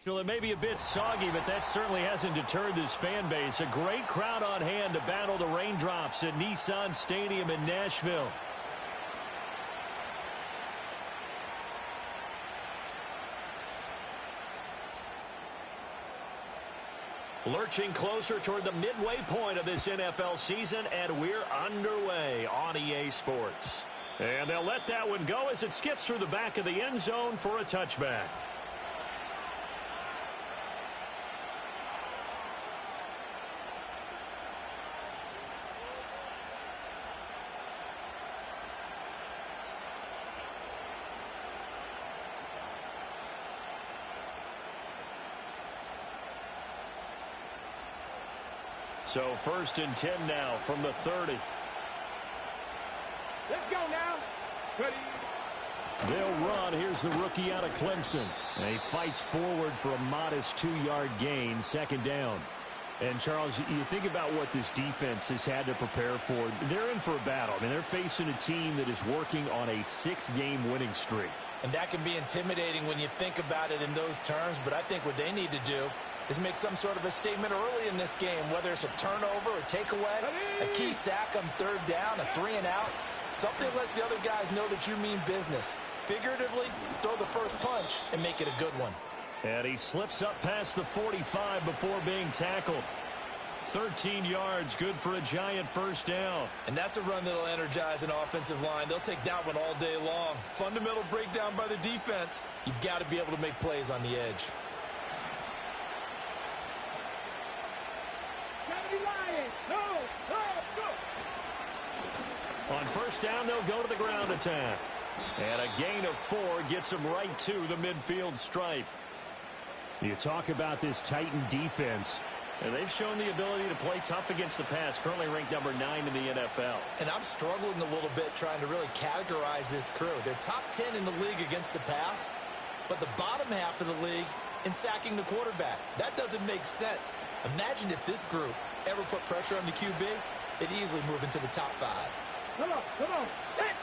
You know, it may be a bit soggy, but that certainly hasn't deterred this fan base. A great crowd on hand to battle the raindrops at Nissan Stadium in Nashville. Lurching closer toward the midway point of this NFL season, and we're underway on EA Sports. And they'll let that one go as it skips through the back of the end zone for a touchback. So 1st and 10 now from the 30. Let's go now. Ready. They'll run. Here's the rookie out of Clemson. And he fights forward for a modest 2-yard gain, 2nd down. And, Charles, you think about what this defense has had to prepare for. They're in for a battle. I mean, they're facing a team that is working on a 6-game winning streak. And that can be intimidating when you think about it in those terms. But I think what they need to do is make some sort of a statement early in this game, whether it's a turnover, a takeaway, a key sack on 3rd down, a 3-and-out. Something lets the other guys know that you mean business. Figuratively, throw the first punch and make it a good one. And he slips up past the 45 before being tackled. 13 yards, good for a giant 1st down. And that's a run that'll energize an offensive line. They'll take that one all day long. Fundamental breakdown by the defense. You've got to be able to make plays on the edge. On 1st down, they'll go to the ground attack. And a gain of 4 gets them right to the midfield stripe. You talk about this Titan defense, and they've shown the ability to play tough against the pass, currently ranked number 9 in the NFL. And I'm struggling a little bit trying to really categorize this crew. They're top 10 in the league against the pass, but the bottom half of the league in sacking the quarterback. That doesn't make sense. Imagine if this group ever put pressure on the QB, they'd easily move into the top 5. Come on, come on. Hit.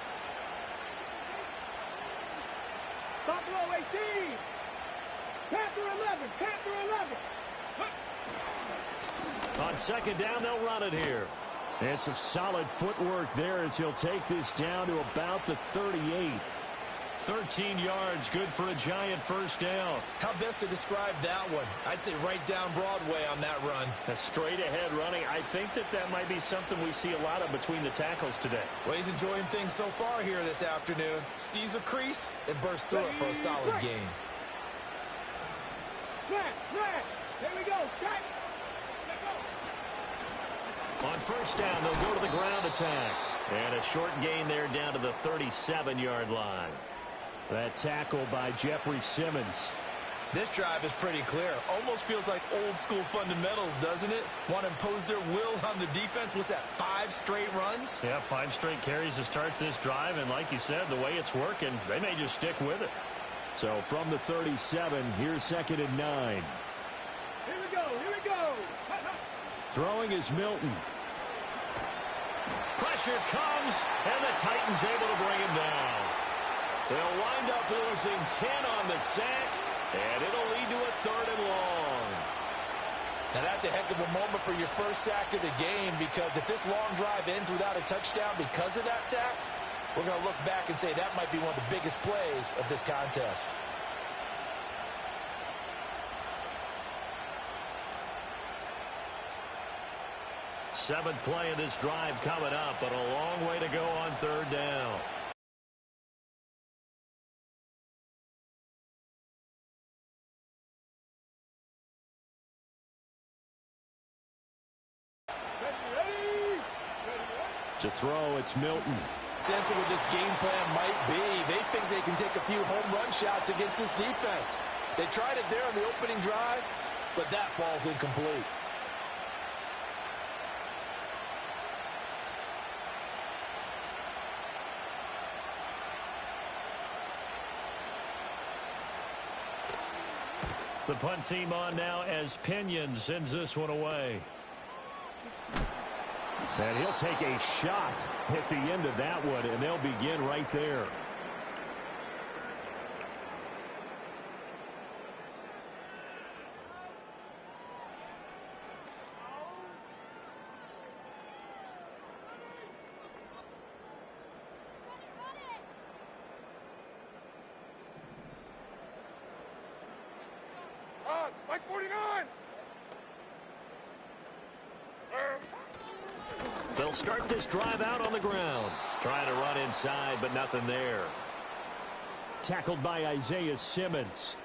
Stop below 18. Panther 11, Panther 11. On 2nd down, they'll run it here. And some solid footwork there as he'll take this down to about the 38. 13 yards, good for a giant 1st down. How best to describe that one? I'd say right down Broadway on that run. A straight-ahead running. I think that might be something we see a lot of between the tackles today. Well, he's enjoying things so far here this afternoon. Sees a crease and bursts through it for a solid gain. Flat. There we go. Strike. On 1st down, they'll go to the ground attack. And a short gain there down to the 37-yard line. That tackle by Jeffrey Simmons. This drive is pretty clear. Almost feels like old-school fundamentals, doesn't it? Want to impose their will on the defense. What's that, 5 straight runs? Yeah, 5 straight carries to start this drive. And like you said, the way it's working, they may just stick with it. So from the 37, here's 2nd and 9. Here we go. Throwing is Milton. Pressure comes, and the Titans able to bring him down. They'll wind up losing 10 on the sack, and it'll lead to a 3rd and long. Now that's a heck of a moment for your first sack of the game, because if this long drive ends without a touchdown because of that sack, we're going to look back and say that might be one of the biggest plays of this contest. Seventh play of this drive coming up, but a long way to go on 3rd down. To throw, it's Milton. Sense of what this game plan might be. They think they can take a few home run shots against this defense. They tried it there on the opening drive, but that falls incomplete. The punt team on now as Pinion sends this one away. And he'll take a shot at the end of that one, and they'll begin right there. Like 49. They'll start this drive out on the ground. Trying to run inside, but nothing there. Tackled by Isaiah Simmons.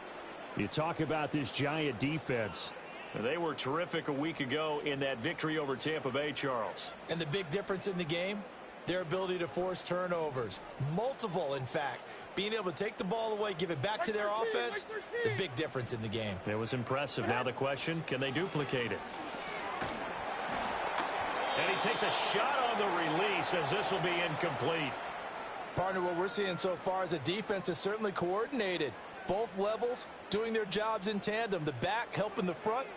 You talk about this Giant defense. They were terrific a week ago in that victory over Tampa Bay, Charles. And the big difference in the game, their ability to force turnovers. Multiple, in fact. Being able to take the ball away, give it back to their offense, the big difference in the game. It was impressive. Now the question, can they duplicate it? And he takes a shot on the release as this will be incomplete. Partner, what we're seeing so far is a defense is certainly coordinated. Both levels doing their jobs in tandem. The back helping the front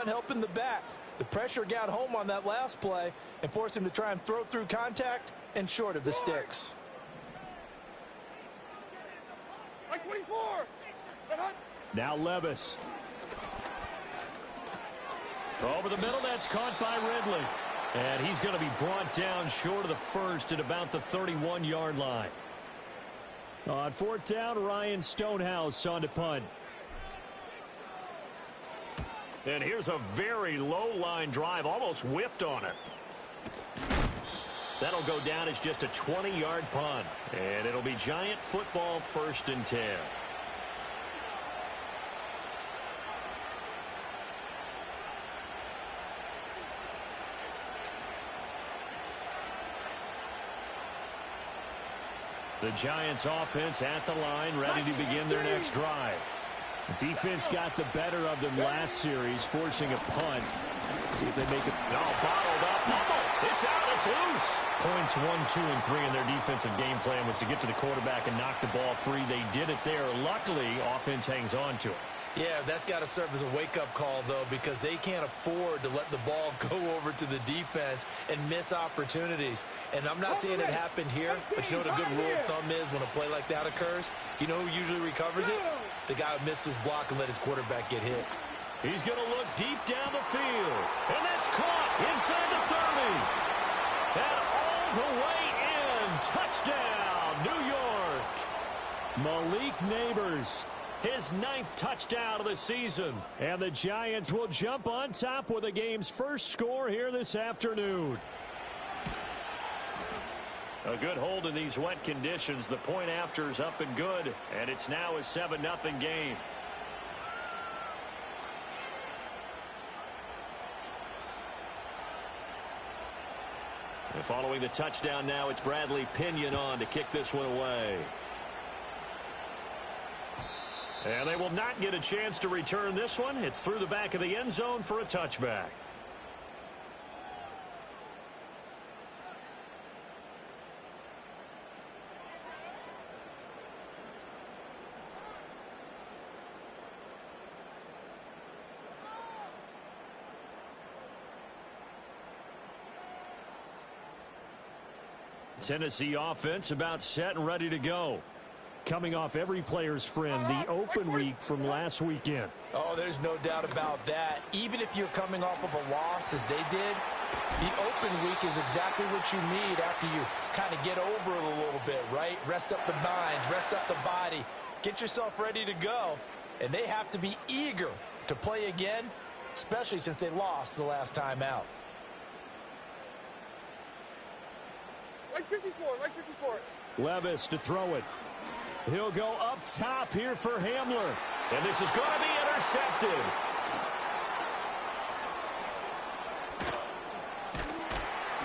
helping the back. The pressure got home on that last play and forced him to try and throw through contact and short of the sticks. Like 24. Now Levis. Over the middle, that's caught by Ridley. And he's going to be brought down short of the first at about the 31-yard line. On fourth down, Ryan Stonehouse on to punt. And here's a very low-line drive, almost whiffed on it. That'll go down as just a 20-yard punt. And it'll be Giant football, 1st and 10. The Giants offense at the line, ready to begin their next drive. The defense got the better of them last series, forcing a punt. See if they make it. No, bottled up. Fumble. It's out. It's loose. Points 1, 2, and 3 in their defensive game plan was to get to the quarterback and knock the ball free. They did it there. Luckily, offense hangs on to it. Yeah, that's got to serve as a wake-up call, though, because they can't afford to let the ball go over to the defense and miss opportunities. And I'm not saying it happened here, but you know what a good rule of thumb is when a play like that occurs? You know who usually recovers it? The guy who missed his block and let his quarterback get hit. He's going to look deep down the field. And that's caught inside the 30. And all the way in. Touchdown, New York. Malik Neighbors. His 9th touchdown of the season. And the Giants will jump on top with the game's first score here this afternoon. A good hold in these wet conditions. The point after is up and good. And it's now a 7-0 game. And following the touchdown now, it's Bradley Pinion on to kick this one away. And they will not get a chance to return this one. It's through the back of the end zone for a touchback. Tennessee offense about set and ready to go. Coming off every player's friend, the open week from last weekend. Oh, there's no doubt about that. Even if you're coming off of a loss as they did, the open week is exactly what you need after you kind of get over it a little bit, right? Rest up the mind, rest up the body, get yourself ready to go. And they have to be eager to play again, especially since they lost the last time out. Like 54, like 54. Levis to throw it. He'll go up top here for Hamler. And this is going to be intercepted.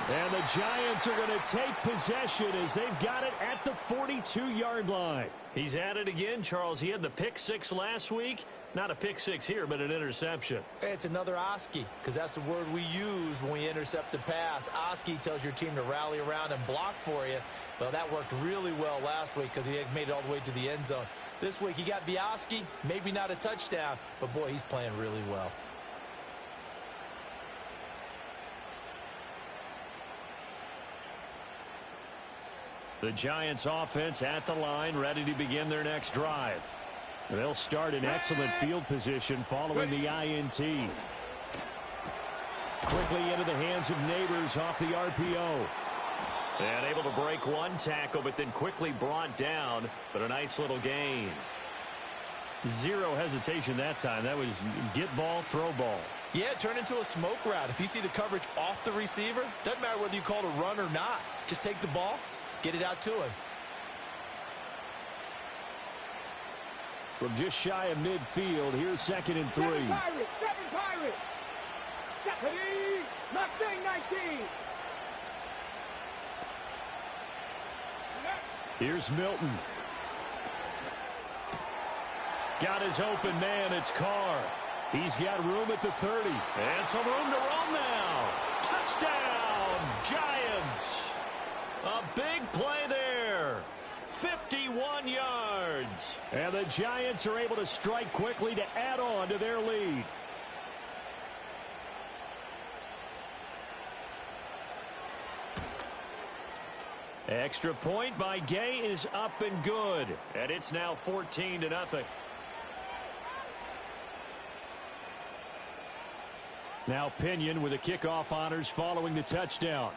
And the Giants are going to take possession as they've got it at the 42-yard line. He's at it again, Charles. He had the pick six last week. Not a pick six here, but an interception. Hey, it's another Oski, because that's the word we use when we intercept a pass. Oski tells your team to rally around and block for you. Well, that worked really well last week because he had made it all the way to the end zone. This week he got the Oski, maybe not a touchdown, but boy, he's playing really well. The Giants offense at the line, ready to begin their next drive. They'll start in excellent field position following the INT. Quickly into the hands of Neighbors off the RPO. And able to break one tackle, but then quickly brought down. But a nice little gain. Zero hesitation that time. That was get ball, throw ball. Yeah, turn into a smoke route. If you see the coverage off the receiver, doesn't matter whether you call it a run or not. Just take the ball, get it out to him. From just shy of midfield, here's 2nd and 3. Seven Pirates. Ready? Mustang 19. Here's Milton. Got his open man. It's Carr. He's got room at the 30. And some room to run now. Touchdown, Giants. A big play there. 51 yards. And the Giants are able to strike quickly to add on to their lead. Extra point by Gay is up and good. And it's now 14-0. Now Pinion with the kickoff honors following the touchdown.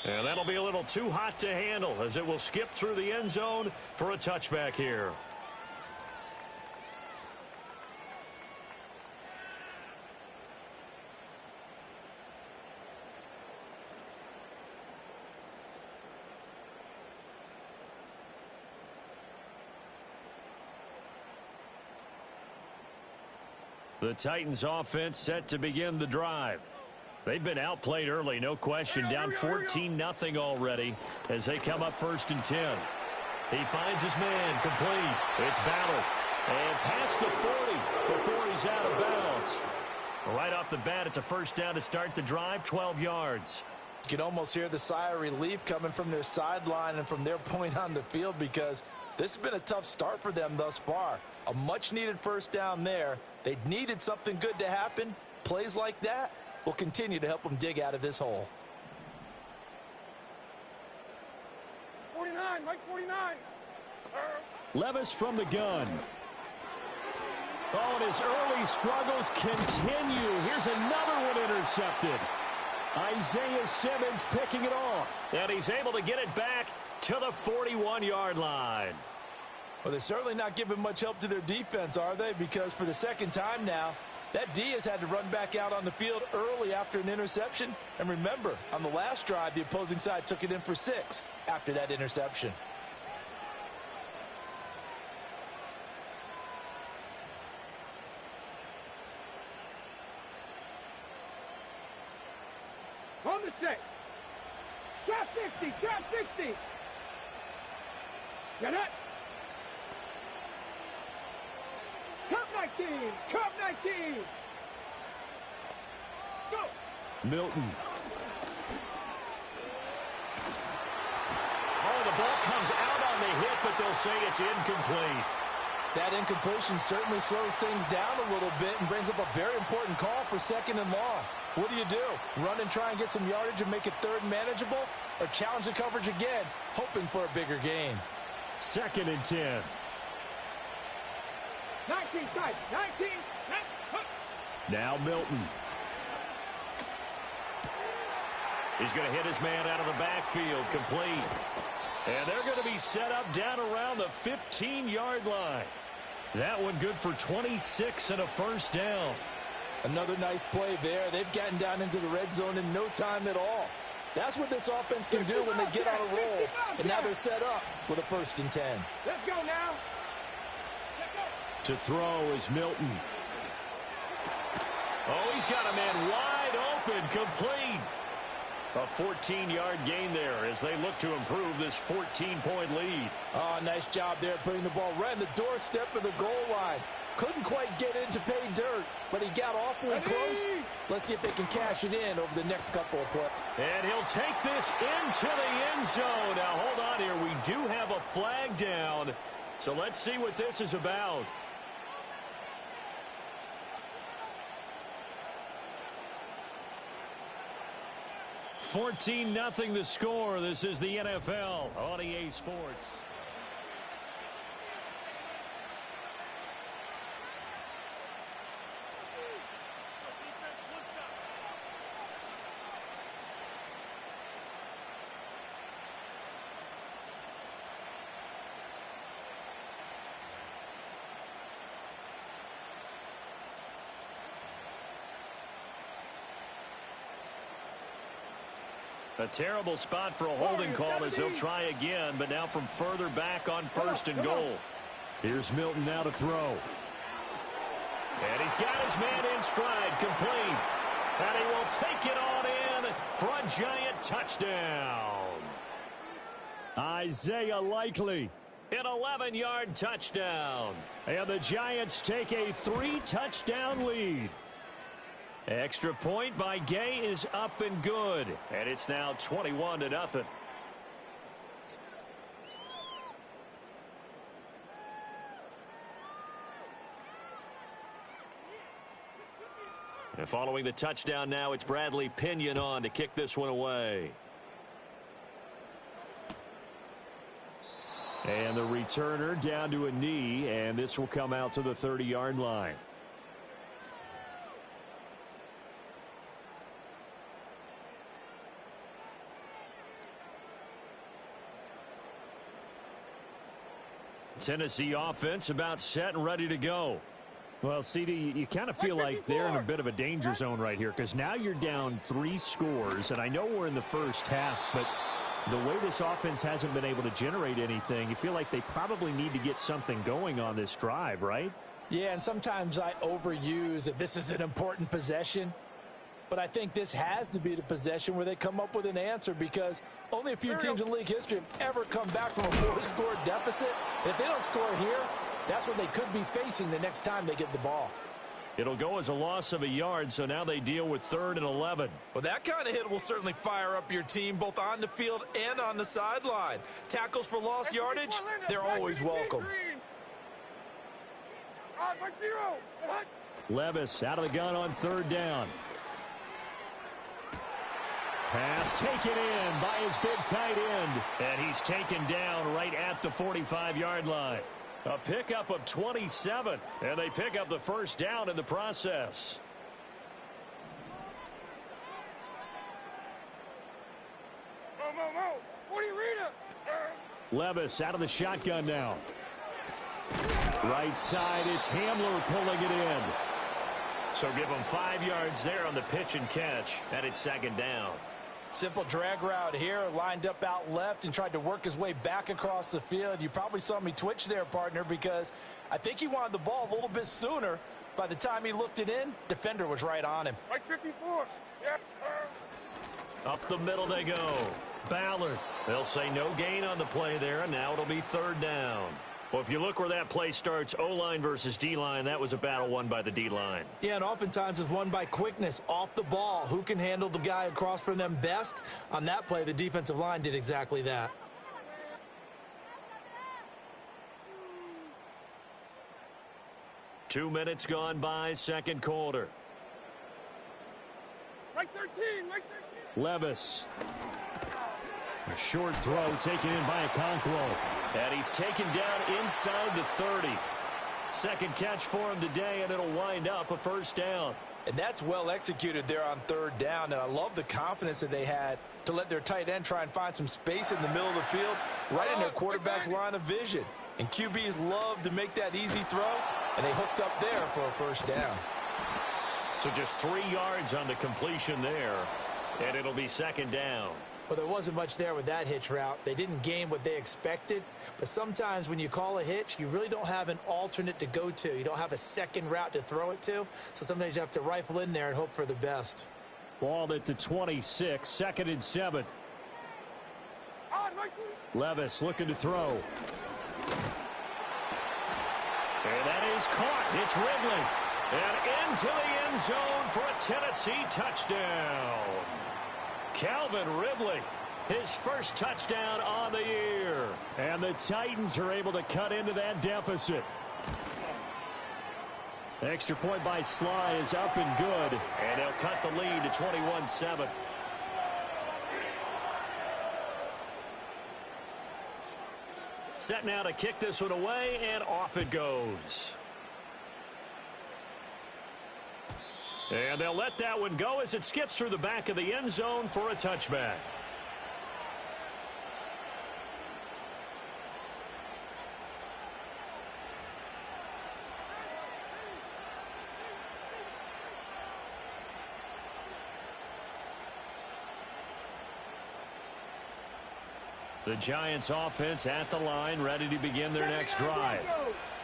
And that'll be a little too hot to handle as it will skip through the end zone for a touchback here. The Titans offense set to begin the drive. They've been outplayed early, no question. Down 14-0 already as they come up 1st and 10. He finds his man complete. It's Ballard. And past the 40 before he's out of bounds. Right off the bat, it's a first down to start the drive, 12 yards. You can almost hear the sigh of relief coming from their sideline and from their point on the field because this has been a tough start for them thus far. A much-needed first down there. They needed something good to happen. Plays like that will continue to help them dig out of this hole. 49, Mike 49. Levis from the gun. Oh, and his early struggles continue. Here's another one intercepted. Isaiah Simmons picking it off. And he's able to get it back to the 41-yard line. Well, they're certainly not giving much help to their defense, are they? Because for the second time now, that D has had to run back out on the field early after an interception. And remember, on the last drive, the opposing side took it in for 6 after that interception. On the 6. Trap 60. Trap 60. Get it. Cup 19. Cup 19. Go. Milton. Oh, the ball comes out on the hit, but they'll say it's incomplete. That incompletion certainly slows things down a little bit and brings up a very important call for 2nd and long. What do? Run and try and get some yardage and make it 3rd and manageable? Or challenge the coverage again, hoping for a bigger gain? 2nd and 10. 19 tight. 19. Now Milton. He's going to hit his man out of the backfield, complete. And they're going to be set up down around the 15-yard line. That one good for 26 and a first down. Another nice play there. They've gotten down into the red zone in no time at all. That's what this offense can do when they get on a roll. And now they're set up with a 1st and 10. Let's go now. To throw is Milton. Oh, he's got a man wide open, complete. A 14-yard gain there as they look to improve this 14-point lead. Oh, nice job there putting the ball right in the doorstep of the goal line. Couldn't quite get in to pay dirt, but he got awfully close. Let's see if they can cash it in over the next couple of plays. And he'll take this into the end zone. Now, hold on here. We do have a flag down, so let's see what this is about. 14-0 the score. This is the NFL on EA Sports. A terrible spot for a holding call as they'll try again, but now from further back on first and goal. Here's Milton now to throw. And he's got his man in stride, complete. And he will take it on in for a giant touchdown. Isaiah Likely, an 11-yard touchdown. And the Giants take a 3-touchdown lead. Extra point by Gay is up and good. And it's now 21-0. And following the touchdown now, it's Bradley Pinion on to kick this one away. And the returner down to a knee, and this will come out to the 30-yard line. Tennessee offense about set and ready to go. Well, CD, you kind of feel like they're in a bit of a danger zone right here because now you're down 3 scores, and I know we're in the first half, but the way this offense hasn't been able to generate anything, you feel like they probably need to get something going on this drive, right? Yeah, and sometimes I overuse that this is an important possession, but I think this has to be the possession where they come up with an answer because only a few teams in league history have ever come back from a 4-score deficit. And if they don't score here, that's what they could be facing the next time they get the ball. It'll go as a loss of a yard, so now they deal with 3rd and 11. Well, that kind of hit will certainly fire up your team both on the field and on the sideline. Tackles for lost yardage, they're always welcome. Levis out of the gun on 3rd down. Pass taken in by his big tight end. And he's taken down right at the 45-yard line. A pickup of 27, and they pick up the first down in the process. Levis out of the shotgun now. Right side, it's Hamler pulling it in. So give him 5 yards there on the pitch and catch, and it's 2nd down. Simple drag route here, lined up out left and tried to work his way back across the field. You probably saw me twitch there, partner, because I think he wanted the ball a little bit sooner. By the time he looked it in, defender was right on him. Like 54. Yeah. Up the middle they go. Ballard. They'll say no gain on the play there, and now it'll be 3rd down. Well, if you look where that play starts, O-line versus D-line, that was a battle won by the D-line. Yeah, and oftentimes it's won by quickness off the ball. Who can handle the guy across from them best? On that play, the defensive line did exactly that. Two minutes gone by, 2nd quarter. Like 13, like 13. Levis. A short throw taken in by Okonkwo. And he's taken down inside the 30. 2nd catch for him today, and it'll wind up a 1st down. And that's well executed there on 3rd down, and I love the confidence that they had to let their tight end try and find some space in the middle of the field, right in their quarterback's line of vision. And QBs love to make that easy throw, and they hooked up there for a 1st down. So just 3 yards on the completion there, and it'll be 2nd down. Well, there wasn't much there with that hitch route. They didn't gain what they expected. But sometimes when you call a hitch, you really don't have an alternate to go to. You don't have a second route to throw it to. So sometimes you have to rifle in there and hope for the best. Ball at the 26, 2nd and 7. Levis looking to throw. And that is caught. It's Ridley. And into the end zone for a Tennessee touchdown. Calvin Ridley, his 1st touchdown on the year. And the Titans are able to cut into that deficit. The extra point by Sly is up and good. And they'll cut the lead to 21-7. Set now to kick this one away, and off it goes. And they'll let that one go as it skips through the back of the end zone for a touchback. The Giants offense at the line, ready to begin their next drive.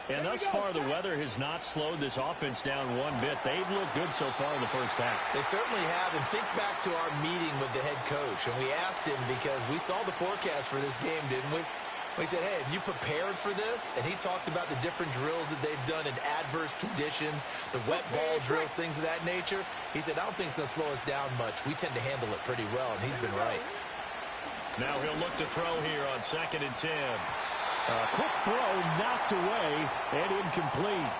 And thus far, the weather has not slowed this offense down one bit. They've looked good so far in the first half. They certainly have. And think back to our meeting with the head coach. And we asked him because we saw the forecast for this game, didn't we? We said, hey, have you prepared for this? And he talked about the different drills that they've done in adverse conditions, the wet ball drills, things of that nature. He said, I don't think it's going to slow us down much. We tend to handle it pretty well, and he's been right. Now he'll look to throw here on 2nd and 10. Quick throw knocked away and incomplete.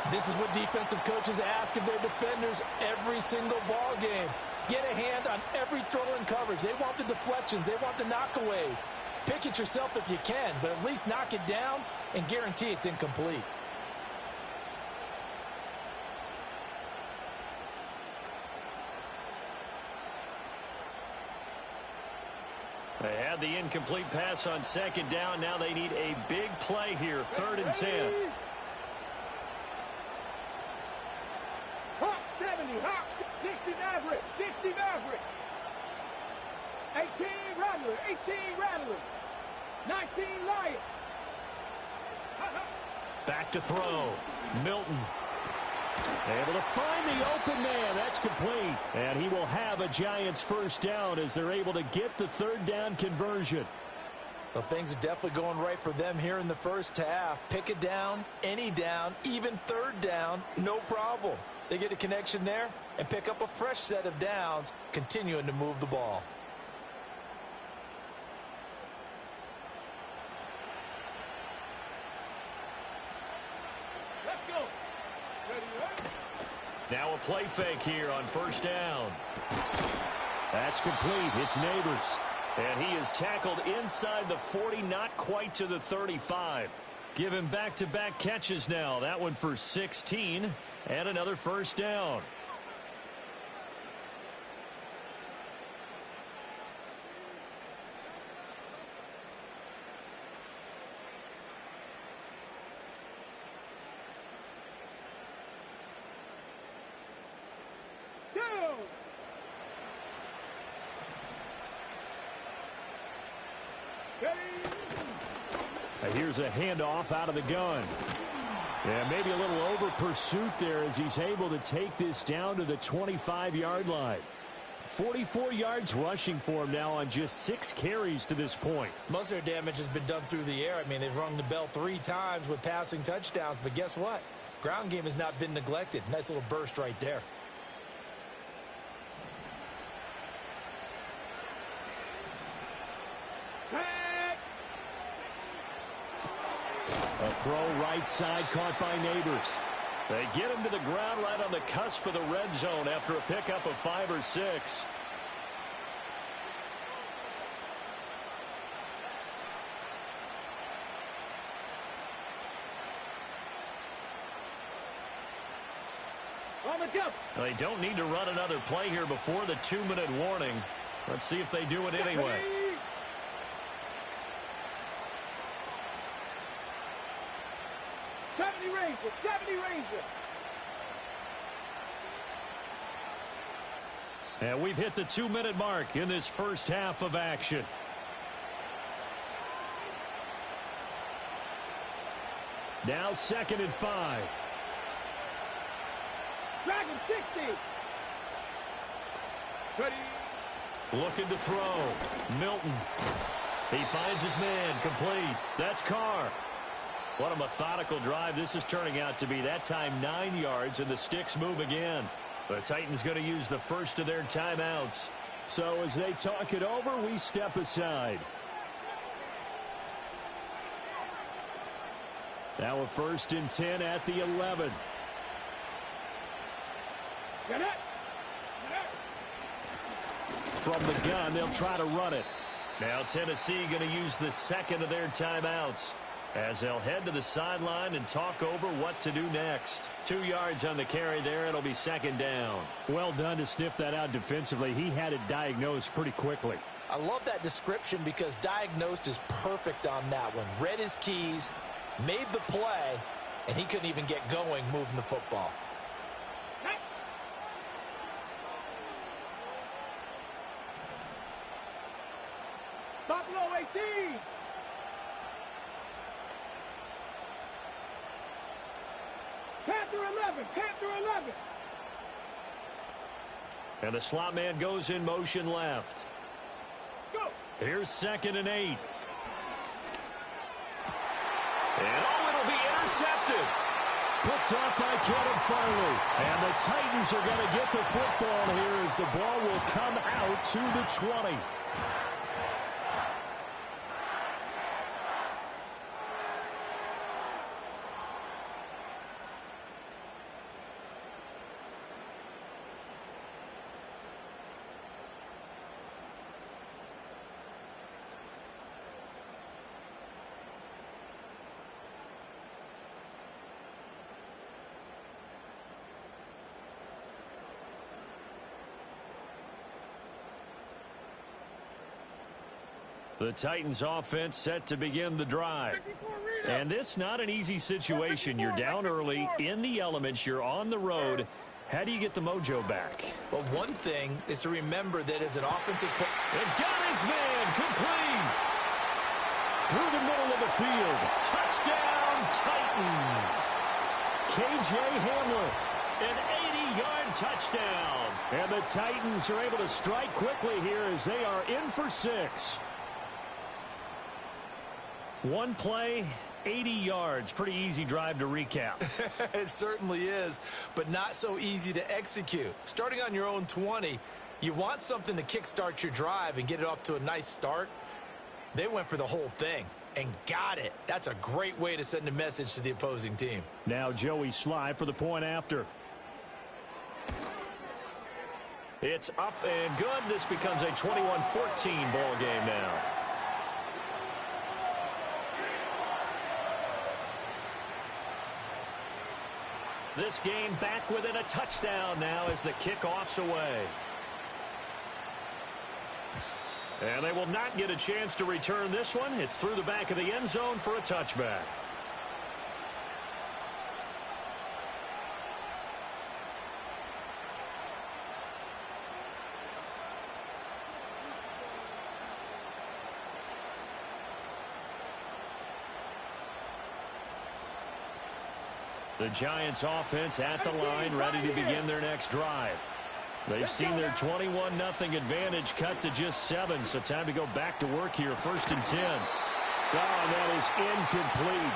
This is what defensive coaches ask of their defenders every single ball game. Get a hand on every throw in coverage. They want the deflections. They want the knockaways. Pick it yourself if you can, but at least knock it down and guarantee it's incomplete. They had the incomplete pass on 2nd down. Now they need a big play here, 3rd and 10. Hawk 70, Hawk 60 Maverick, 60 Maverick. 18 Rattler, 18 Rattler. 19 Lion. Back to throw. Milton. Able to find the open man. That's complete. And he will have a Giants first down as they're able to get the 3rd down conversion. Well, things are definitely going right for them here in the first half. Pick a down, any down, even 3rd down, no problem. They get a connection there and pick up a fresh set of downs, continuing to move the ball. Now a play fake here on 1st down. That's complete. It's Neighbors. And he is tackled inside the 40, not quite to the 35. Give him back-to-back catches now. That one for 16 and another first down. Here's a handoff out of the gun. Yeah, maybe a little over pursuit there as he's able to take this down to the 25-yard line. 44 yards rushing for him now on just 6 carries to this point. Most of their damage has been done through the air. I mean, they've rung the bell 3 times with passing touchdowns, but guess what? Ground game has not been neglected. Nice little burst right there. A throw right side caught by Neighbors. They get him to the ground right on the cusp of the red zone after a pickup of 5 or 6. They don't need to run another play here before the 2-minute warning. Let's see if they do it anyway. Ranger, 70 Ranger. And we've hit the 2-minute mark in this first half of action. Now 2nd and 5. Dragon 60. Ready. Looking to throw. Milton. He finds his man. Complete. That's Carr. What a methodical drive this is turning out to be. That time 9 yards, and the sticks move again. The Titans going to use the first of their timeouts. So as they talk it over, we step aside. Now a 1st and 10 at the 11. Get it. From the gun, they'll try to run it. Now Tennessee going to use the second of their timeouts as they'll head to the sideline and talk over what to do next. 2 yards on the carry there. It'll be 2nd down. Well done to sniff that out defensively. He had it diagnosed pretty quickly. I love that description because diagnosed is perfect on that one. Read his keys, made the play, and he couldn't even get going moving the football. Buffalo 18. Panther 11. Panther 11. And the slot man goes in motion left. Go. Here's 2nd and 8. And it'll be intercepted. Picked off by Kevin Farley. And the Titans are going to get the football here as the ball will come out to the 20. The Titans offense set to begin the drive. And this not an easy situation. You're down early, in the elements, you're on the road. How do you get the mojo back? Well, one thing is to remember that as an offensive player, and got his man complete. Through the middle of the field. Touchdown, Titans. K.J. Hamler, an 80-yard touchdown. And the Titans are able to strike quickly here as they are in for 6. One play, 80 yards. Pretty easy drive to recap. It certainly is, but not so easy to execute. Starting on your own 20, you want something to kickstart your drive and get it off to a nice start. They went for the whole thing and got it. That's a great way to send a message to the opposing team. Now Joey Sly for the point after. It's up and good. This becomes a 21-14 ball game now. This game back within a touchdown now as the kickoff's away. And they will not get a chance to return this one. It's through the back of the end zone for a touchback. The Giants offense at the line, ready to begin their next drive. They've seen their 21-0 advantage cut to just 7, so time to go back to work here. 1st and 10. Oh, and that is incomplete.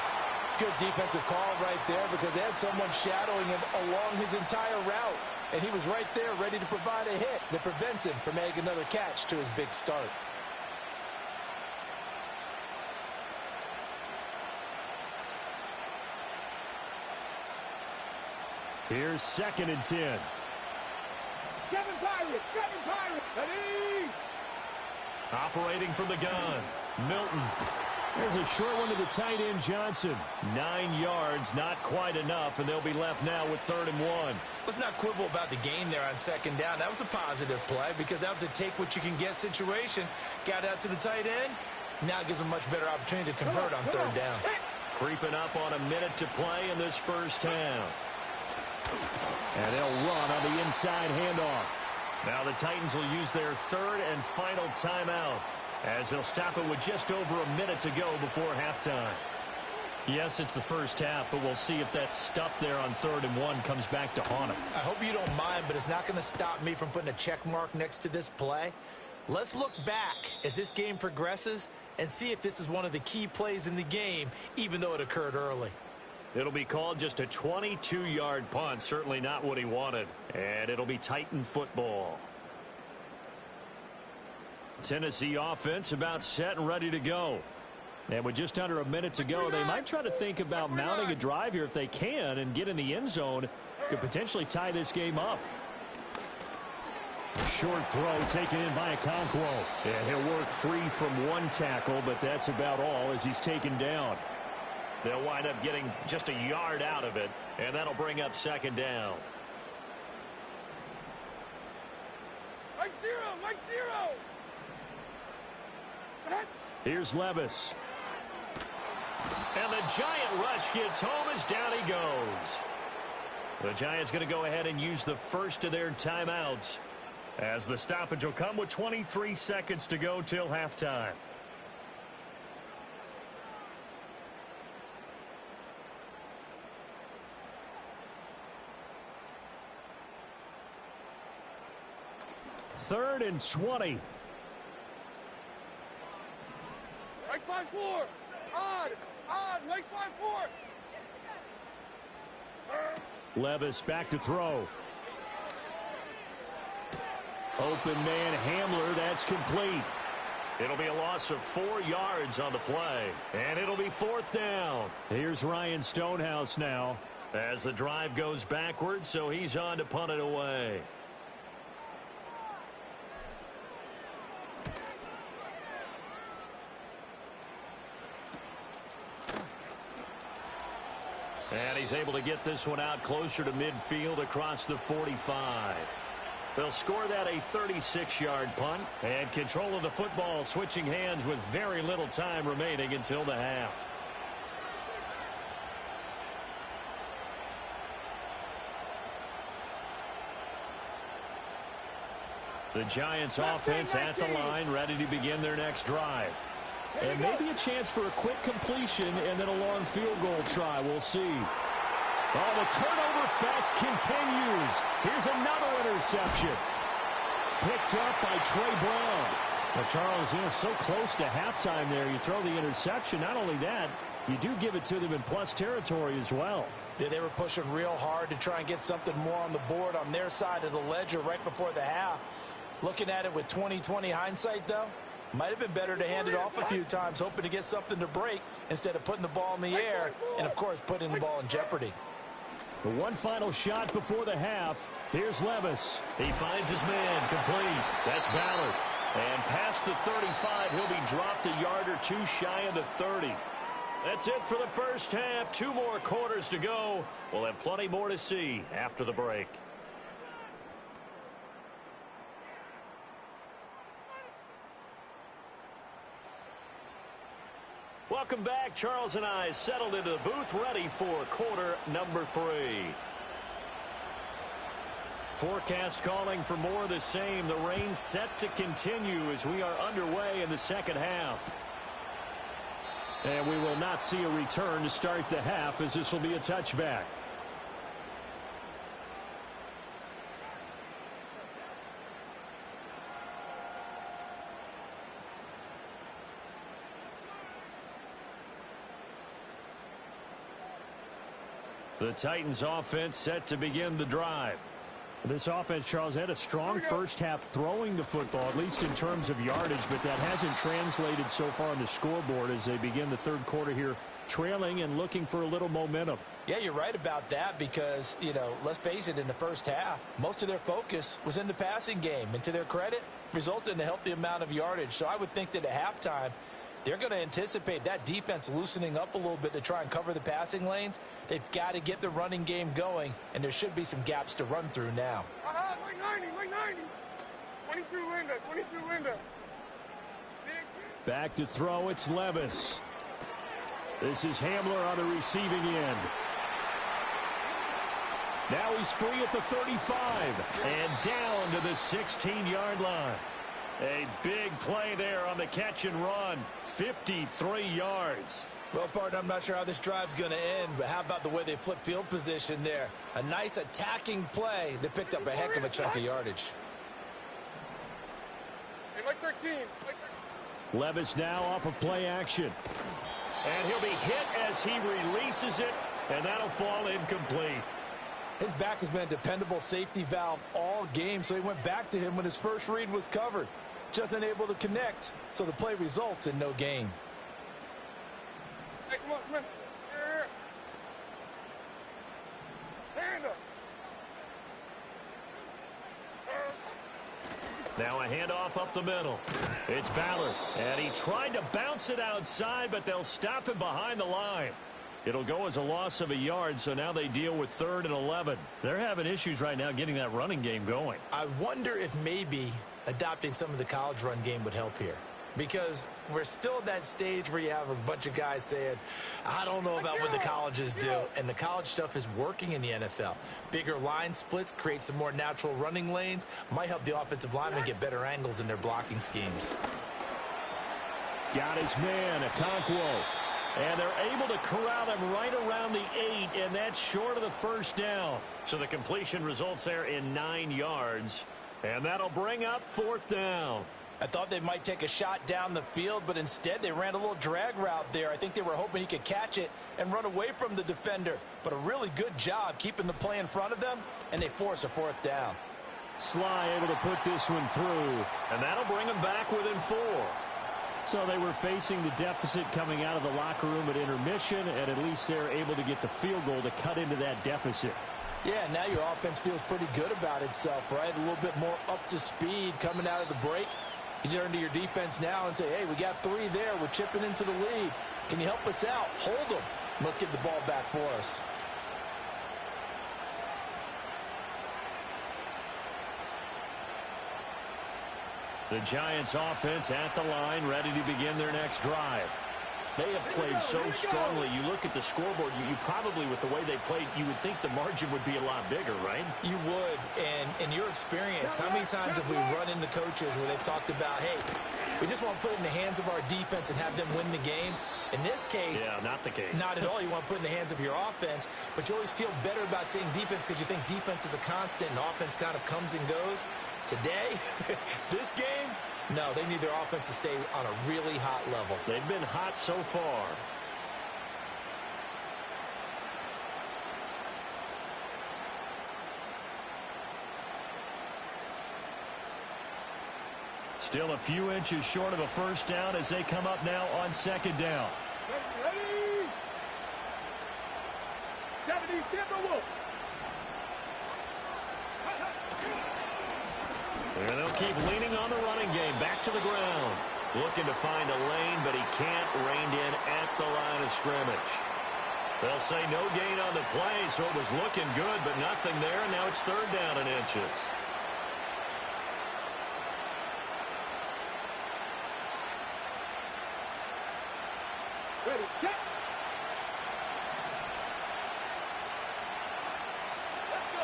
Good defensive call right there because they had someone shadowing him along his entire route, and he was right there ready to provide a hit that prevents him from making another catch to his big start. Here's 2nd and 10. Kevin Pirate, ready! Operating from the gun, Milton. There's a short one to the tight end, Johnson. 9 yards, not quite enough, and they'll be left now with 3rd and 1. Let's not quibble about the gain there on 2nd down. That was a positive play because that was a take-what-you-can-get situation. Got out to the tight end. Now gives them a much better opportunity to convert on 3rd down. Creeping up on a minute to play in this first half. And they'll run on the inside handoff. Now the Titans will use their 3rd and final timeout as they'll stop it with just over a minute to go before halftime. Yes, it's the first half, but we'll see if that stuff there on 3rd and 1 comes back to haunt them. I hope you don't mind, but it's not going to stop me from putting a check mark next to this play. Let's look back as this game progresses and see if this is one of the key plays in the game, even though it occurred early. It'll be called just a 22-yard punt, certainly not what he wanted. And it'll be Titan football. Tennessee offense about set and ready to go. And with just under a minute to go, they might try to think about mounting a drive here if they can and get in the end zone. Could potentially tie this game up. Short throw taken in by Okonkwo. And he'll work free from one tackle, but that's about all as he's taken down. They'll wind up getting just a yard out of it, and that'll bring up 2nd down. Mike zero. Here's Levis. And the Giant rush gets home as down he goes. The Giants going to go ahead and use the first of their timeouts as the stoppage will come with 23 seconds to go till halftime. 3rd and 20. Right 5-4. Odd, right 5-4. Levis back to throw. Open man Hamler, that's complete. It'll be a loss of 4 yards on the play, and it'll be 4th down. Here's Ryan Stonehouse now as the drive goes backwards, so he's on to punt it away. And he's able to get this one out closer to midfield across the 45. They'll score that a 36-yard punt, and control of the football switching hands with very little time remaining until the half. The Giants offense at the line, ready to begin their next drive. And maybe a chance for a quick completion and then a long field goal try. We'll see. Oh, the turnover fest continues. Here's another interception. Picked up by Trey Brown. Now, Charles, so close to halftime there. You throw the interception. Not only that, you do give it to them in plus territory as well. Yeah, they were pushing real hard to try and get something more on the board on their side of the ledger right before the half. Looking at it with 20/20 hindsight, though, might have been better to hand it off a few times, hoping to get something to break instead of putting the ball in the air and, of course, putting the ball in jeopardy. The one final shot before the half. Here's Levis. He finds his man complete. That's Ballard. And past the 35, he'll be dropped a yard or two shy of the 30. That's it for the first half. 2 more quarters to go. We'll have plenty more to see after the break. Welcome back. Charles and I settled into the booth, ready for quarter number 3. Forecast calling for more of the same. The rain set to continue as we are underway in the second half. And we will not see a return to start the half, as this will be a touchback. The Titans offense set to begin the drive. This offense, Charles, had a strong first half throwing the football, at least in terms of yardage, but that hasn't translated so far on the scoreboard as they begin the third quarter here, trailing and looking for a little momentum. Yeah, you're right about that because, let's face it, in the first half, most of their focus was in the passing game. And to their credit, resulted in a healthy amount of yardage. So I would think that at halftime, they're going to anticipate that defense loosening up a little bit to try and cover the passing lanes. They've got to get the running game going, and there should be some gaps to run through now. Right 90. 22 window. Back to throw, it's Levis. This is Hamler on the receiving end. Now he's free at the 35 and down to the 16-yard line. A big play there on the catch and run. 53 yards. Well, partner, I'm not sure how this drive's going to end, but how about the way they flip field position there? A nice attacking play that picked up a heck of a chunk of yardage. Hey, like 13. Levis now off of play action. And he'll be hit as he releases it, and that'll fall incomplete. His back has been a dependable safety valve all game, so he went back to him when his first read was covered. Just unable to connect, so the play results in no gain. Hey, come on. Here. Hand up. Now a handoff up the middle. It's Ballard, and he tried to bounce it outside, but they'll stop him behind the line. It'll go as a loss of a yard, so now they deal with 3rd and 11. They're having issues right now getting that running game going. I wonder if maybe adopting some of the college run game would help here. Because we're still at that stage where you have a bunch of guys saying, I don't know about what the colleges do. And the college stuff is working in the NFL. Bigger line splits, create some more natural running lanes. Might help the offensive linemen get better angles in their blocking schemes. Got his man, Okonkwo. And they're able to corral him right around the 8, and that's short of the first down. So the completion results there in 9 yards. And that'll bring up 4th down. I thought they might take a shot down the field, but instead they ran a little drag route there. I think they were hoping he could catch it and run away from the defender. But a really good job keeping the play in front of them, and they force a 4th down. Sly able to put this one through, and that'll bring them back within 4. So they were facing the deficit coming out of the locker room at intermission, and at least they're able to get the field goal to cut into that deficit. Yeah, now your offense feels pretty good about itself, right? A little bit more up to speed coming out of the break. You turn to your defense now and say, hey, we got 3 there. We're chipping into the lead. Can you help us out? Hold them. Let's get the ball back for us. The Giants offense at the line, ready to begin their next drive. They have played so strongly. You look at the scoreboard, you probably, with the way they played, you would think the margin would be a lot bigger, right? You would. And in your experience, how many times have we run into coaches where they've talked about, hey, we just want to put it in the hands of our defense and have them win the game? In this case, yeah, not the case. Not at all. You want to put it in the hands of your offense, but you always feel better about saying defense because you think defense is a constant and offense kind of comes and goes. Today, this game, no, they need their offense to stay on a really hot level. They've been hot so far. Still a few inches short of a 1st down as they come up now on 2nd down. Ready? 70 Timberwolves. And they'll keep leaning on the running game. Back to the ground. Looking to find a lane, but he can't. Reined in at the line of scrimmage. They'll say no gain on the play, so it was looking good, but nothing there. And now it's 3rd down and inches. Ready, set. Let's go.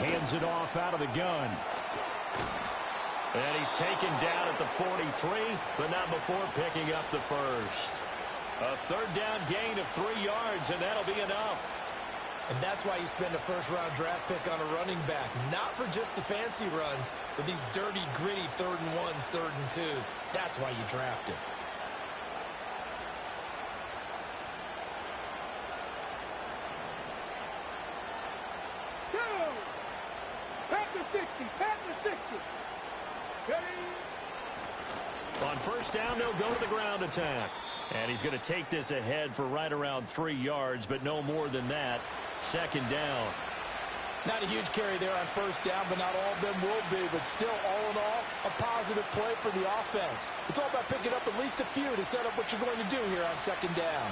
Hands it off out of the gun. And he's taken down at the 43, but not before picking up the 1st. A 3rd down gain of 3 yards, and that'll be enough. And that's why you spend a 1st-round draft pick on a running back. Not for just the fancy runs, but these dirty, gritty 3rd and 1s, 3rd and 2s. That's why you draft him. On 1st down, they'll go to the ground attack. And he's going to take this ahead for right around 3 yards, but no more than that. 2nd down. Not a huge carry there on 1st down, but not all of them will be. But still, all in all, a positive play for the offense. It's all about picking up at least a few to set up what you're going to do here on 2nd down.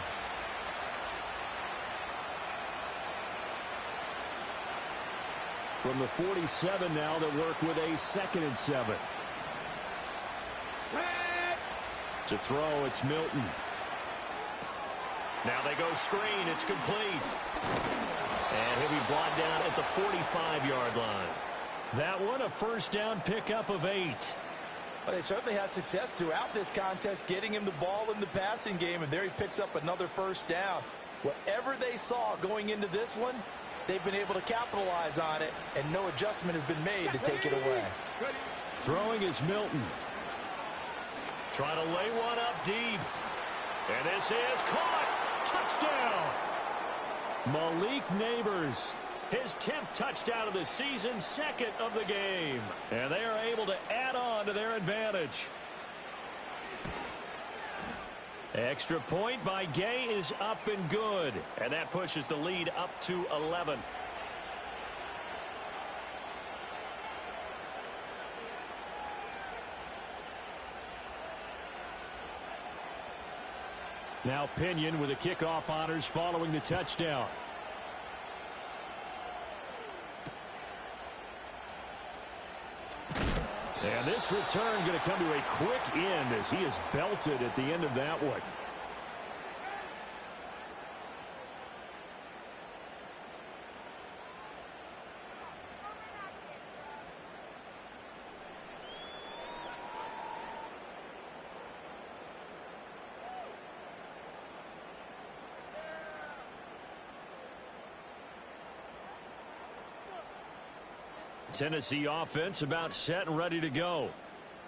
From the 47 now, they'll work with a 2nd and 7. To throw, it's Milton. Now they go screen. It's complete. And he'll be brought down at the 45-yard line. That one, a 1st down pickup of 8. Well, they certainly had success throughout this contest getting him the ball in the passing game, and there he picks up another 1st down. Whatever they saw going into this one, they've been able to capitalize on it, and no adjustment has been made to take it away. Throwing is Milton. Trying to lay one up deep. And this is caught. Touchdown. Malik Neighbors. His 10th touchdown of the season, 2nd of the game. And they are able to add on to their advantage. Extra point by Gay is up and good. And that pushes the lead up to 11. Now Pinion with the kickoff honors following the touchdown. And this return going to come to a quick end as he is belted at the end of that one. Tennessee offense about set and ready to go.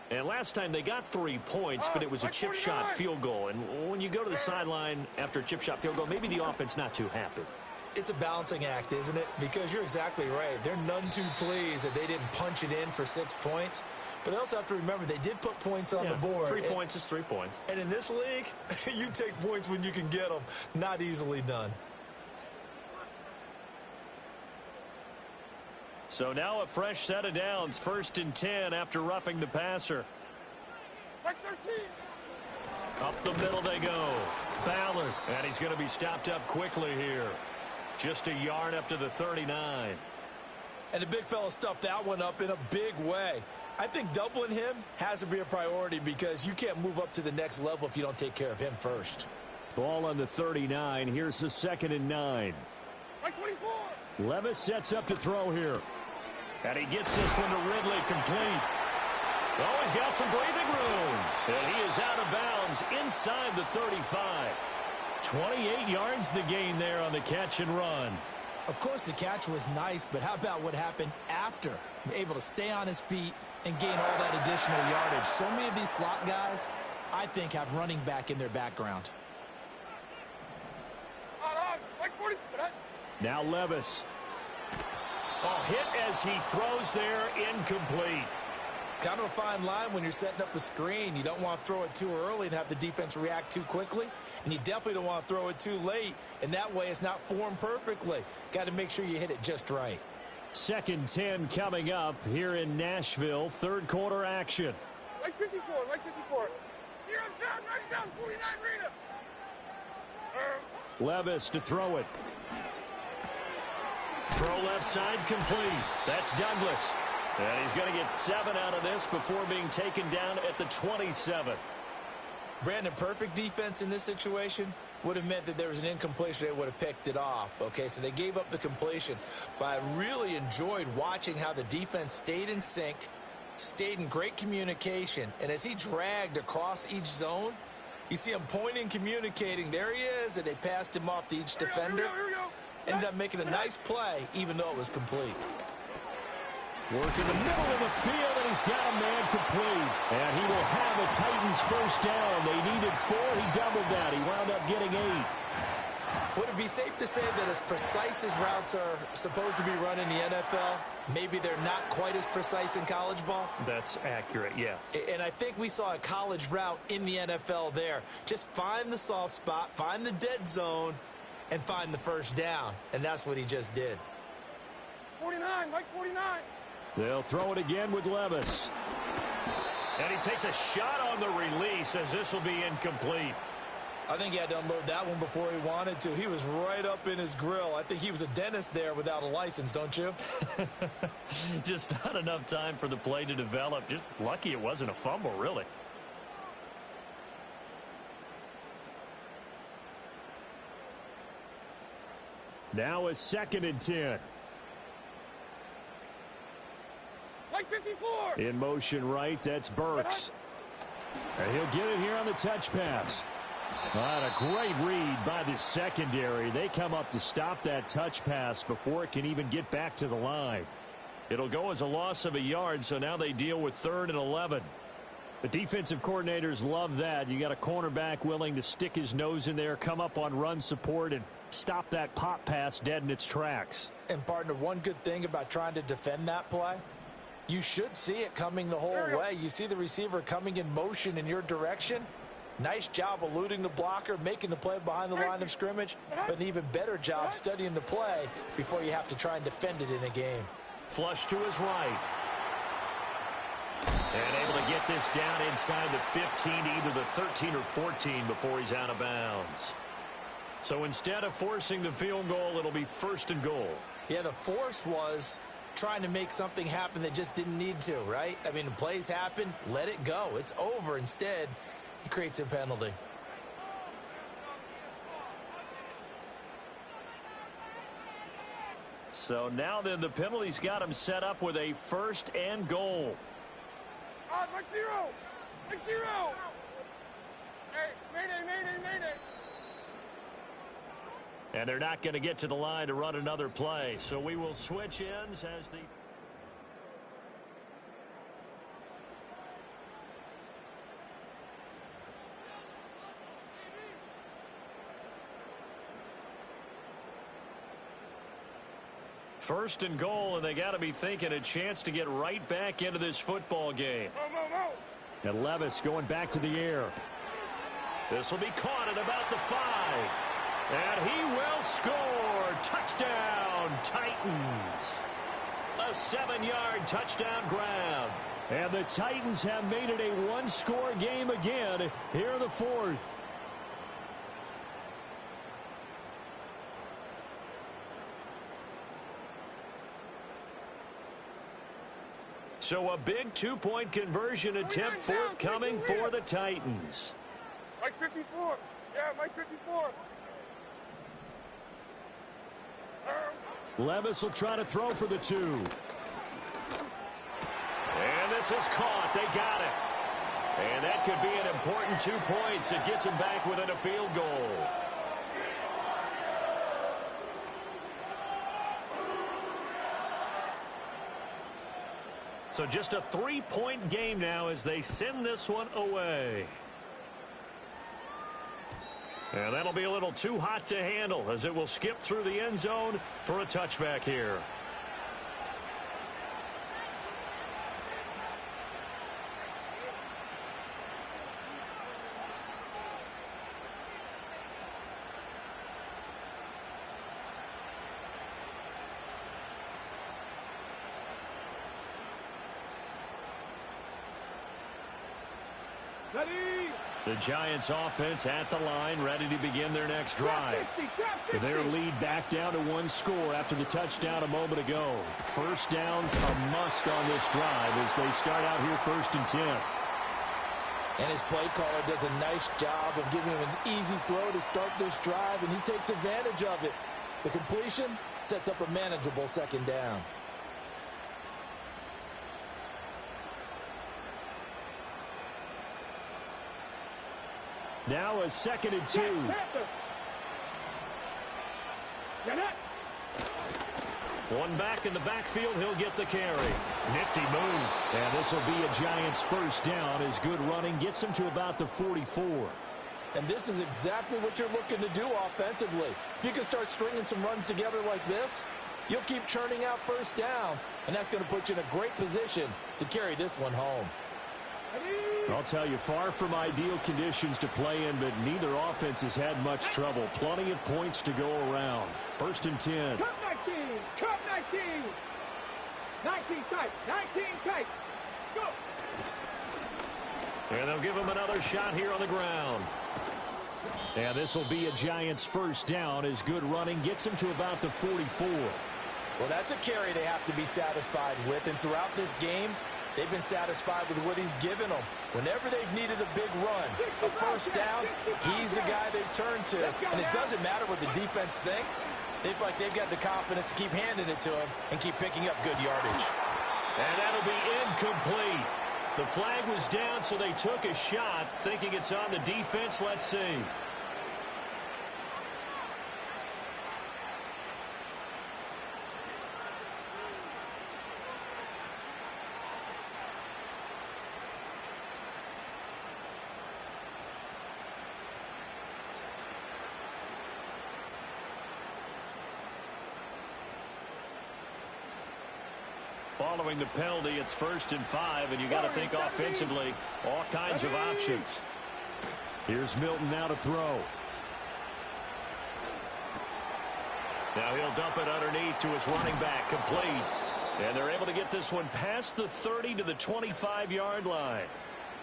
And last time they got 3 points, but it was a chip shot field goal. And when you go to the sideline after a chip shot field goal, maybe the offense not too happy. It's a balancing act, isn't it? Because you're exactly right. They're none too pleased that they didn't punch it in for 6 points. But they also have to remember they did put points on the board. 3 points is 3 points. And in this league, you take points when you can get them. Not easily done. So now a fresh set of downs. 1st and 10 after roughing the passer. Like 13. Up the middle they go. Ballard. And he's going to be stopped up quickly here. Just a yard up to the 39. And the big fella stuffed that one up in a big way. I think doubling him has to be a priority because you can't move up to the next level if you don't take care of him first. Ball on the 39. Here's the 2nd and 9. Like 24. Levis sets up to throw here. And he gets this one to Ridley complete. Oh, he's got some breathing room. And he is out of bounds inside the 35. 28 yards the gain there on the catch and run. Of course, the catch was nice, but how about what happened after? Able to stay on his feet and gain all that additional yardage. So many of these slot guys, I think, have running back in their background. Like 40. Now Levis. Oh, hit as he throws there, incomplete. Kind of a fine line when you're setting up a screen. You don't want to throw it too early and have the defense react too quickly. And you definitely don't want to throw it too late. And that way it's not formed perfectly. Got to make sure you hit it just right. 2nd 10 coming up here in Nashville. 3rd quarter action. Like 54. Like 54. Here, down. 49, Rita. Levis to throw it. Throw left side complete. That's Douglas. And he's going to get 7 out of this before being taken down at the 27. Brandon, perfect defense in this situation would have meant that there was an incompletion. They would have picked it off. Okay, so they gave up the completion. But I really enjoyed watching how the defense stayed in sync, stayed in great communication. And as he dragged across each zone, you see him pointing, communicating. There he is, and they passed him off to each defender. Here we go. Ended up making a nice play, even though it was complete. Work in the middle of the field, and he's got a man complete. And he will have the Titans first down. They needed 4. He doubled that. He wound up getting 8. Would it be safe to say that as precise as routes are supposed to be run in the NFL, maybe they're not quite as precise in college ball? That's accurate, yeah. And I think we saw a college route in the NFL there. Just find the soft spot, find the dead zone, and find the first down. And that's what he just did. 49, like 49. They'll throw it again with Levis. And he takes a shot on the release as this will be incomplete. I think he had to unload that one before he wanted to. He was right up in his grill. I think he was a dentist there without a license, don't you? Just not enough time for the play to develop. Just lucky it wasn't a fumble, really. Now a 2nd and 10. Like 54. In motion right, that's Burks. And he'll get it here on the touch pass. A great read by the secondary. They come up to stop that touch pass before it can even get back to the line. It'll go as a loss of a yard, so now they deal with 3rd and 11. The defensive coordinators love that. You got a cornerback willing to stick his nose in there, come up on run support, and stop that pop pass dead in its tracks. And, partner, one good thing about trying to defend that play, you should see it coming the whole way. You see the receiver coming in motion in your direction. Nice job eluding the blocker, making the play behind the line of scrimmage, but an even better job studying the play before you have to try and defend it in a game. Flush to his right. And able to get this down inside the 15, either the 13 or 14 before he's out of bounds. So instead of forcing the field goal, it'll be 1st and goal. Yeah, the force was trying to make something happen that just didn't need to, right? I mean, the plays happen, let it go. It's over. Instead, he creates a penalty. So now then the penalty's got him set up with a 1st and goal. Like 0. Like 0. Hey, mayday. And they're not going to get to the line to run another play. So we will switch ends as the... First and goal, and they got to be thinking a chance to get right back into this football game. And Levis going back to the air. This will be caught at about the 5. And he will score. Touchdown, Titans. A 7-yard touchdown grab. And the Titans have made it a one-score game again here in the 4th. So a big 2-point conversion attempt forthcoming for the Titans. Mike 54. Yeah, Mike 54. Levis will try to throw for the 2. And this is caught. They got it. And that could be an important 2 points that gets them back within a field goal. So just a 3-point game now as they send this one away. And that'll be a little too hot to handle as it will skip through the end zone for a touchback here. The Giants offense at the line, ready to begin their next drive. Their lead back down to 1 score after the touchdown a moment ago. First down's a must on this drive as they start out here 1st and 10. And his play caller does a nice job of giving him an easy throw to start this drive, and he takes advantage of it. The completion sets up a manageable 2nd down. Now a 2nd and 2. One back in the backfield. He'll get the carry. Nifty move. And this will be a Giants first down as good running gets him to about the 44. And this is exactly what you're looking to do offensively. If you can start stringing some runs together like this, you'll keep churning out first downs, and that's going to put you in a great position to carry this one home. I'll tell you, far from ideal conditions to play in, but neither offense has had much trouble. Plenty of points to go around. 1st and 10. Cut 19. Cut 19. 19 tight. 19 tight. Go. And they'll give him another shot here on the ground. And this will be a Giants first down as good running gets him to about the 44. Well, that's a carry they have to be satisfied with, and throughout this game, they've been satisfied with what he's given them. Whenever they've needed a big run, a first down, he's the guy they've turned to. And it doesn't matter what the defense thinks. They feel like they've got the confidence to keep handing it to him and keep picking up good yardage. And that'll be incomplete. The flag was down, so they took a shot, thinking it's on the defense. Let's see. Following the penalty, it's 1st and 5, and you got to think offensively, all kinds of options. Here's Milton now to throw. Now he'll dump it underneath to his running back, complete. And they're able to get this one past the 30 to the 25-yard line.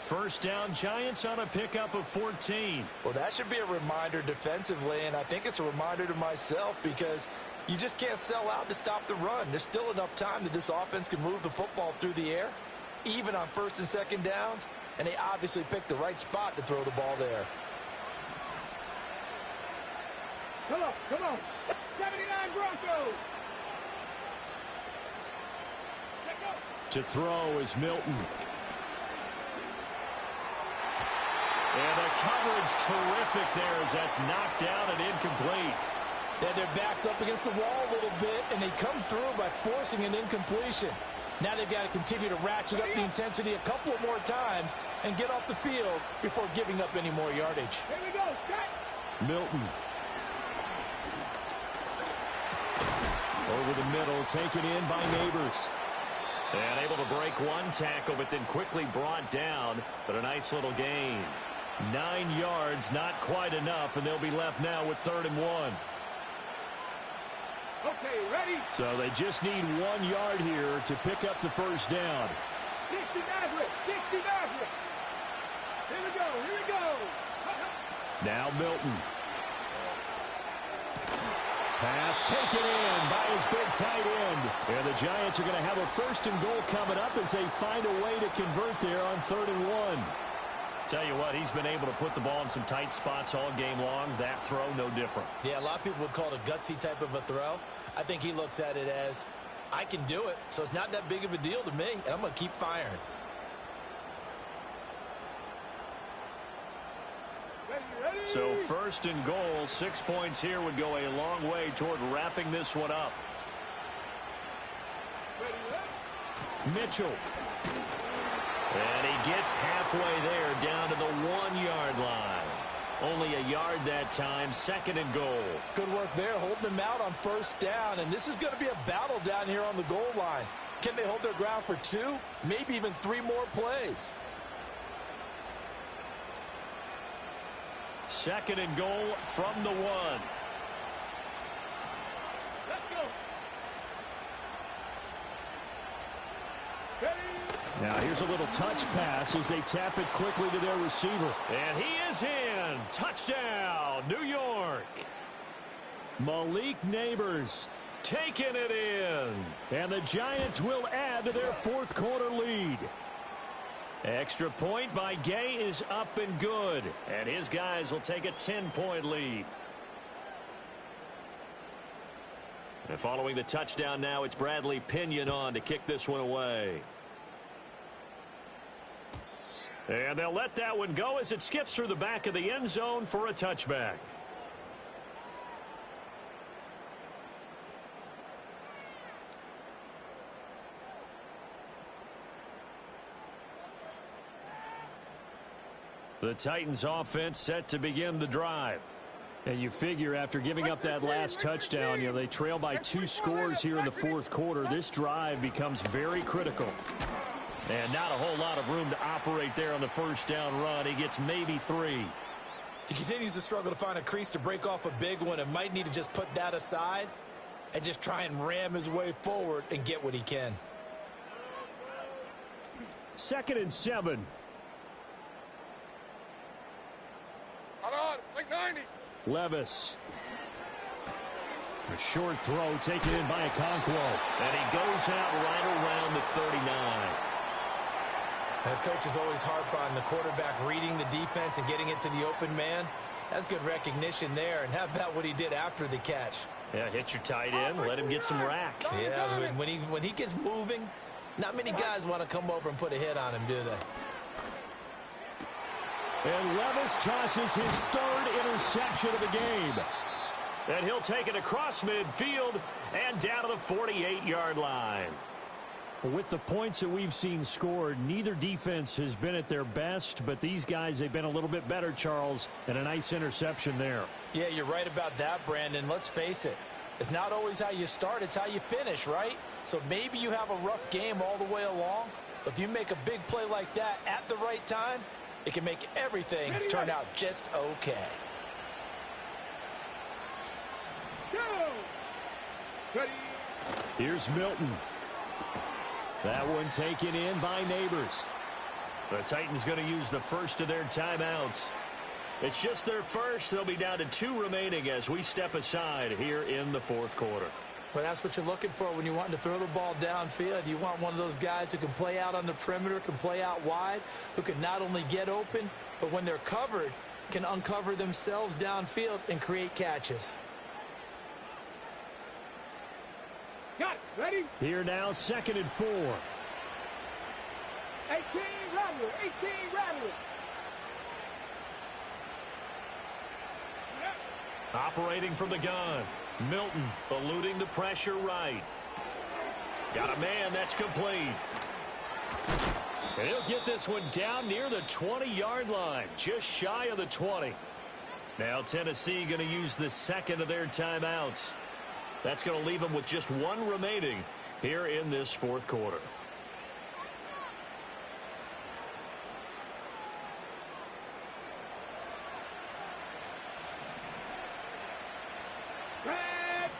First down, Giants on a pickup of 14. Well, that should be a reminder defensively, and I think it's a reminder to myself because you just can't sell out to stop the run. There's still enough time that this offense can move the football through the air, even on 1st and 2nd downs, and they obviously picked the right spot to throw the ball there. Come on, come on. 79 Broncos. To throw is Milton. And the coverage terrific there as that's knocked down and incomplete. They had their backs up against the wall a little bit, and they come through by forcing an incompletion. Now they've got to continue to ratchet up the intensity a couple of more times and get off the field before giving up any more yardage. Here we go, set. Milton. Over the middle, taken in by Neighbors. And able to break one tackle, but then quickly brought down. But a nice little gain. 9 yards, not quite enough, and they'll be left now with 3rd and 1. Okay, ready? So they just need 1 yard here to pick up the first down. 60 Nazareth, 60 Nazareth. Here we go, here we go. Now Milton. Pass taken in by his big tight end. And the Giants are going to have a 1st and goal coming up as they find a way to convert there on 3rd and 1. Tell you what, he's been able to put the ball in some tight spots all game long. That throw, no different. Yeah, a lot of people would call it a gutsy type of a throw. I think he looks at it as, I can do it, so it's not that big of a deal to me, and I'm going to keep firing. Ready? So 1st and goal, 6 points here would go a long way toward wrapping this one up. Ready? Mitchell. And he gets halfway there, down to the 1 yard line. Only a yard that time, 2nd and goal. Good work there, holding them out on 1st down, and this is going to be a battle down here on the goal line. Can they hold their ground for 2, maybe even 3 more plays? 2nd and goal from the 1. Let's go. Ready? Now here's a little touch pass as they tap it quickly to their receiver. And he is in. Touchdown, New York. Malik Neighbors taking it in. And the Giants will add to their 4th quarter lead. Extra point by Gay is up and good. And his guys will take a 10-point lead. And following the touchdown now, it's Bradley Pinion on to kick this one away. And they'll let that one go as it skips through the back of the end zone for a touchback. The Titans offense set to begin the drive. And you figure after giving up that last touchdown, they trail by 2 scores here in the 4th quarter. This drive becomes very critical. And not a whole lot of room to operate there on the 1st down run. He gets maybe 3. He continues to struggle to find a crease to break off a big one and might need to just put that aside and just try and ram his way forward and get what he can. 2nd and 7. Hold on, like 90. Levis. A short throw taken in by Okonkwo. And he goes out right around the 39. The coaches always harp on the quarterback reading the defense and getting it to the open man. That's good recognition there. And how about what he did after the catch? Yeah, hit your tight end, let him get some rack. Yeah, when he gets moving, not many guys want to come over and put a hit on him, do they? And Levis tosses his 3rd interception of the game. And he'll take it across midfield and down to the 48-yard line. With the points that we've seen scored, neither defense has been at their best, but these guys, they've been a little bit better, Charles, and a nice interception there. Yeah, you're right about that, Brandon. Let's face it. It's not always how you start, it's how you finish, right? So maybe you have a rough game all the way along, but if you make a big play like that at the right time, it can make everything turn out just okay. Go. Ready? Here's Milton. That one taken in by Neighbors. The Titans going to use the first of their timeouts. It's just their first. They'll be down to 2 remaining as we step aside here in the 4th quarter. Well, that's what you're looking for when you want to throw the ball downfield. You want one of those guys who can play out on the perimeter, can play out wide, who can not only get open, but when they're covered, can uncover themselves downfield and create catches. Got it. Ready? Here now, 2nd and 4. 18 Rattler. 18 Rattler. Operating from the gun. Milton eluding the pressure right. Got a man that's complete. And he'll get this one down near the 20-yard line, just shy of the 20. Now Tennessee going to use the 2nd of their timeouts. That's going to leave them with just one remaining here in this fourth quarter. Red.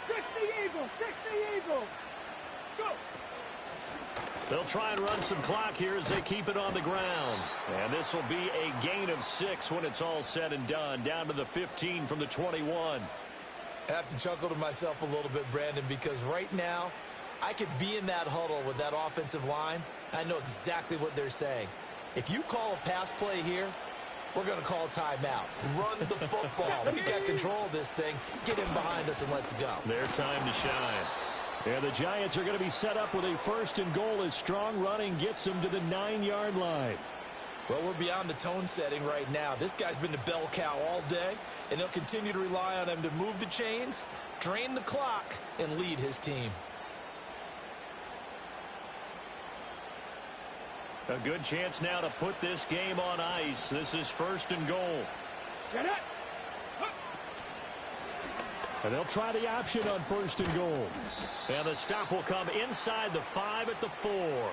60 Eagles. 60 Eagles. Go. They'll try and run some clock here as they keep it on the ground. And this will be a gain of 6 when it's all said and done. Down to the 15 from the 21. I have to chuckle to myself a little bit, Brandon, because right now I could be in that huddle with that offensive line. I know exactly what they're saying. If you call a pass play here, we're going to call a timeout. Run the football. We got control of this thing. Get in behind us and let's go. Their time to shine. And the Giants are going to be set up with a 1st and goal as strong running gets them to the 9-yard line. Well, we're beyond the tone setting right now. This guy's been the bell cow all day, and he'll continue to rely on him to move the chains, drain the clock, and lead his team. A good chance now to put this game on ice. This is 1st and goal. Get it. And they'll try the option on 1st and goal. And the stop will come inside the 5 at the 4.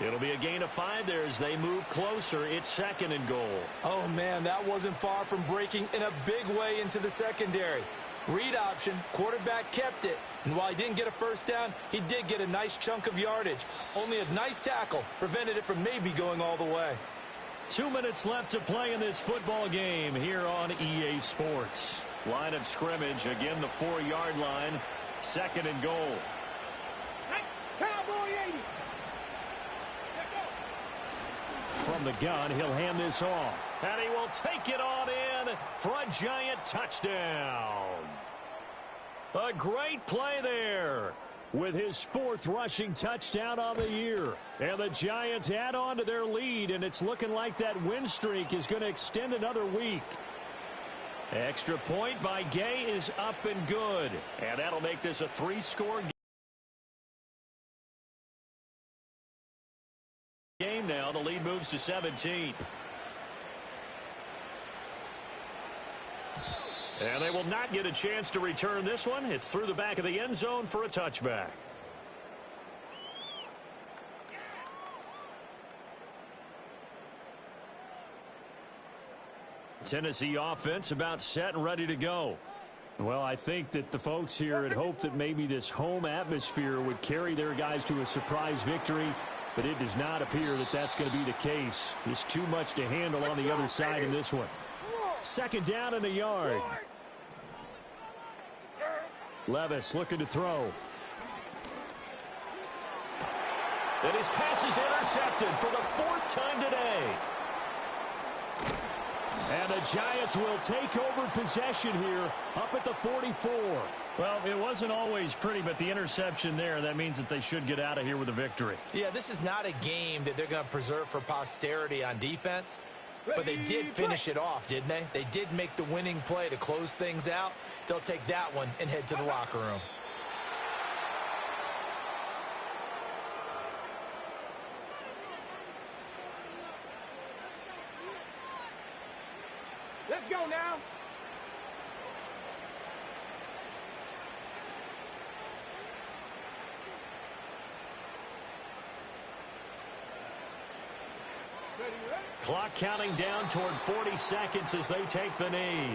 It'll be a gain of 5 there as they move closer. It's 2nd and goal. Oh, man, that wasn't far from breaking in a big way into the secondary. Read option, quarterback kept it. And while he didn't get a first down, he did get a nice chunk of yardage. Only a nice tackle prevented it from maybe going all the way. 2 minutes left to play in this football game here on EA Sports. Line of scrimmage, again the 4-yard line, 2nd and goal. Cowboy 80. From the gun, he'll hand this off. And he will take it on in for a Giant touchdown. A great play there with his 4th rushing touchdown on the year. And the Giants add on to their lead, and it's looking like that win streak is going to extend another week. Extra point by Gay is up and good. And that'll make this a 3-score game now. The lead moves to 17. And they will not get a chance to return this one. It's through the back of the end zone for a touchback. Tennessee offense about set and ready to go. Well, I think that the folks here had hoped that maybe this home atmosphere would carry their guys to a surprise victory, but it does not appear that that's going to be the case. There's too much to handle on the other side in this one. 2nd down and a yard. Levis looking to throw. And his pass is intercepted for the 4th time today. And the Giants will take over possession here up at the 44. Well, it wasn't always pretty, but the interception there, that means that they should get out of here with a victory. Yeah, this is not a game that they're going to preserve for posterity on defense, but they did finish it off, didn't they? They did make the winning play to close things out. They'll take that one and head to the locker room. Let's go now. Clock counting down toward 40 seconds as they take the knee.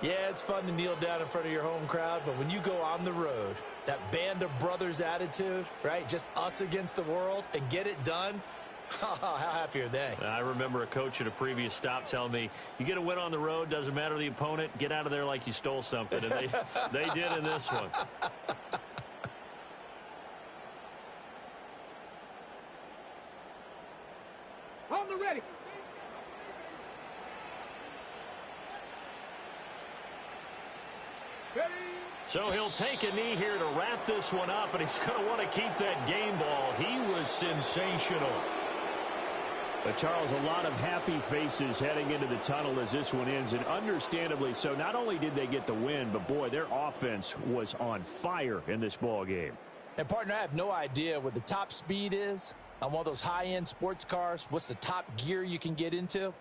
Yeah, it's fun to kneel down in front of your home crowd, but when you go on the road, that band of brothers attitude, right? Just us against the world and get it done. How happy are they? I remember a coach at a previous stop telling me, you get a win on the road, doesn't matter the opponent, get out of there like you stole something. And they did in this one. On the ready. Ready. So he'll take a knee here to wrap this one up, and he's going to want to keep that game ball. He was sensational. But Charles, a lot of happy faces heading into the tunnel as this one ends, and understandably so. Not only did they get the win, but boy, their offense was on fire in this ball game. And partner, I have no idea what the top speed is on one of those high-end sports cars. What's the top gear you can get into?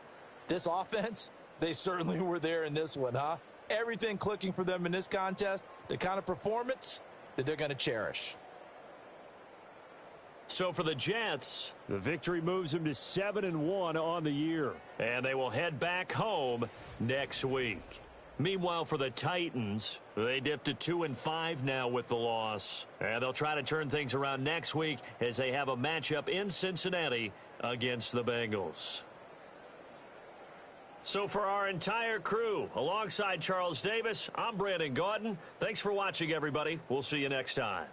This offense, They certainly were there in this one, huh? Everything clicking for them in this contest, the kind of performance that they're going to cherish. So for the Jets, the victory moves them to 7-1 on the year, and they will head back home next week. Meanwhile, for the Titans, they dipped to 2-5 now with the loss, and they'll try to turn things around next week as they have a matchup in Cincinnati against the Bengals. So for our entire crew, alongside Charles Davis, I'm Brandon Gaudin. Thanks for watching, everybody. We'll see you next time.